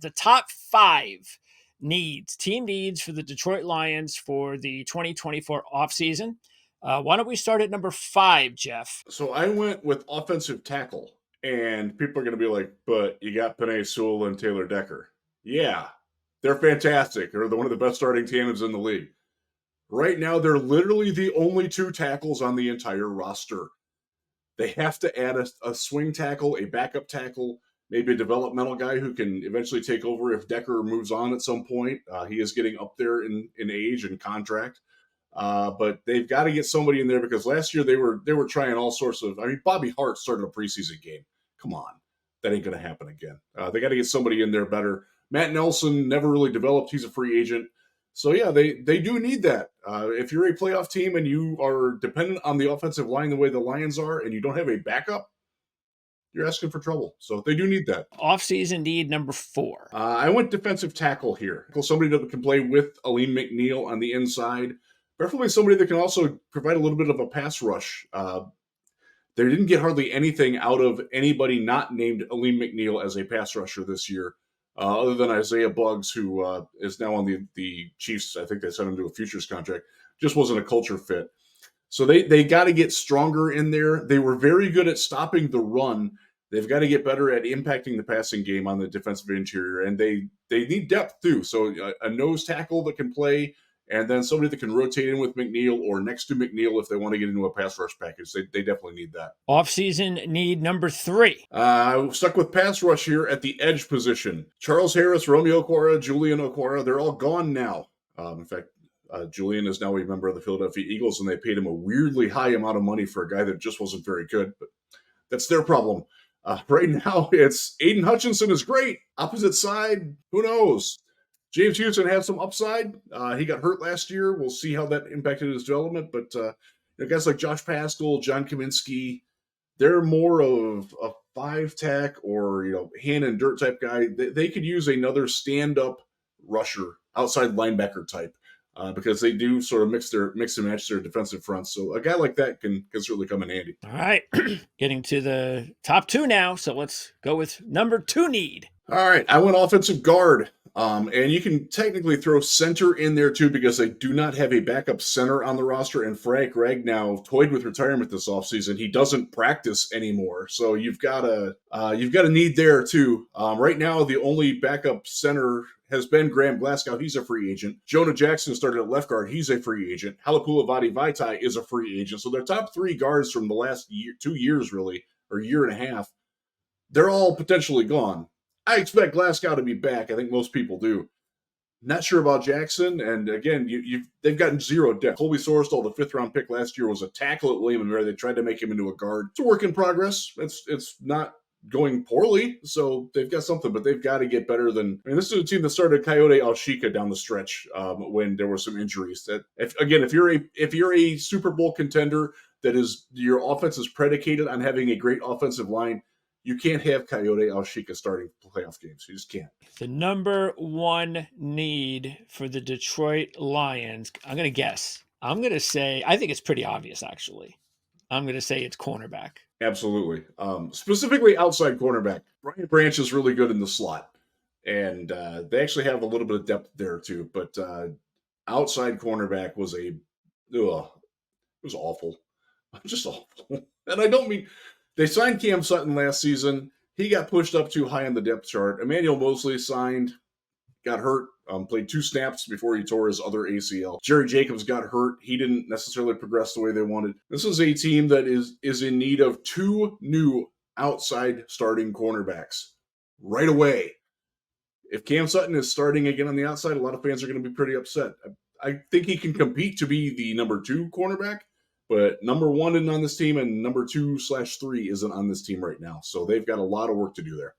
the top 5 team needs for the Detroit Lions for the 2024 offseason. Why don't we start at number 5, Jeff? So I went with offensive tackle, and people are going to be like, but you got Penei Sewell and Taylor Decker. Yeah, they're fantastic. They're one of the best starting tandems in the league. Right now, they're literally the only 2 tackles on the entire roster. They have to add a swing tackle, a backup tackle, maybe a developmental guy who can eventually take over if Decker moves on at some point. He is getting up there in age and contract. But they've got to get somebody in there because last year they were trying all sorts of. I mean, Bobby Hart started a preseason game. Come on, that ain't going to happen again. They got to get somebody in there better. Matt Nelson never really developed. He's a free agent. So, yeah, they do need that. If you're a playoff team and you are dependent on the offensive line the way the Lions are and you don't have a backup, you're asking for trouble. So they do need that. Offseason need number 4. I went defensive tackle here. Somebody that can play with Alim McNeil on the inside. Preferably somebody that can also provide a little bit of a pass rush. They didn't get hardly anything out of anybody not named Alim McNeil as a pass rusher this year. Other than Isaiah Buggs, who is now on the Chiefs. I think they sent him to a futures contract. Just wasn't a culture fit. So they got to get stronger in there. They were very good at stopping the run. They've got to get better at impacting the passing game on the defensive interior. And they need depth, too. So a nose tackle that can play, and then somebody that can rotate in with McNeil or next to McNeil if they want to get into a pass rush package. They definitely need that. Offseason need number 3. I stuck with pass rush here at the edge position. Charles Harris, Romeo Okwara, Julian Okwara, they're all gone now. In fact, Julian is now a member of the Philadelphia Eagles, and they paid him a weirdly high amount of money for a guy that just wasn't very good. But that's their problem. Right now, it's Aidan Hutchinson is great. Opposite side, who knows? James Houston had some upside. He got hurt last year. We'll see how that impacted his development. But guys like Josh Paschal, John Cominsky, they're more of a 5-tech or hand and dirt type guy. They could use another stand-up rusher, outside linebacker type, because they do sort of mix and match their defensive fronts. So a guy like that can certainly come in handy. All right, getting to the top 2 now. So let's go with number 2 need. All right, I went offensive guard. And you can technically throw center in there too because they do not have a backup center on the roster. And Frank Ragnow toyed with retirement this offseason. He doesn't practice anymore, so you've got a need there too. Right now, the only backup center has been Graham Glasgow. He's a free agent. Jonah Jackson started at left guard. He's a free agent. Halapoulivaati Vaitai is a free agent. So their top 3 guards from the last 2 years, really, or year and a half, they're all potentially gone. I expect Glasgow to be back. I think most people do. Not sure about Jackson. And again, they've gotten 0 depth. Colby Sorsdal, the 5th-round pick last year, was a tackle at William & Mary. They tried to make him into a guard. It's a work in progress. It's not going poorly, so they've got something, but they've got to get better than. I mean, this is a team that started Kayode Awosika down the stretch when there were some injuries. That if you're a Super Bowl contender that is your offense is predicated on having a great offensive line, you can't have Kayode Awosika starting playoff games. You just can't. The number 1 need for the Detroit Lions, I'm going to guess. I'm going to say, I think it's pretty obvious, actually. I'm going to say it's cornerback. Absolutely. Specifically outside cornerback. Brian Branch is really good in the slot. And they actually have a little bit of depth there, too. But outside cornerback was it was awful. Just awful. And I don't mean... They signed Cam Sutton last season. He got pushed up too high on the depth chart. Emmanuel Moseley signed, got hurt, played 2 snaps before he tore his other ACL. Jerry Jacobs got hurt. He didn't necessarily progress the way they wanted. This is a team that is in need of 2 new outside starting cornerbacks right away. If Cam Sutton is starting again on the outside, a lot of fans are going to be pretty upset. I think he can compete to be the number 2 cornerback. But number 1 isn't on this team, and number 2/3 isn't on this team right now. So they've got a lot of work to do there.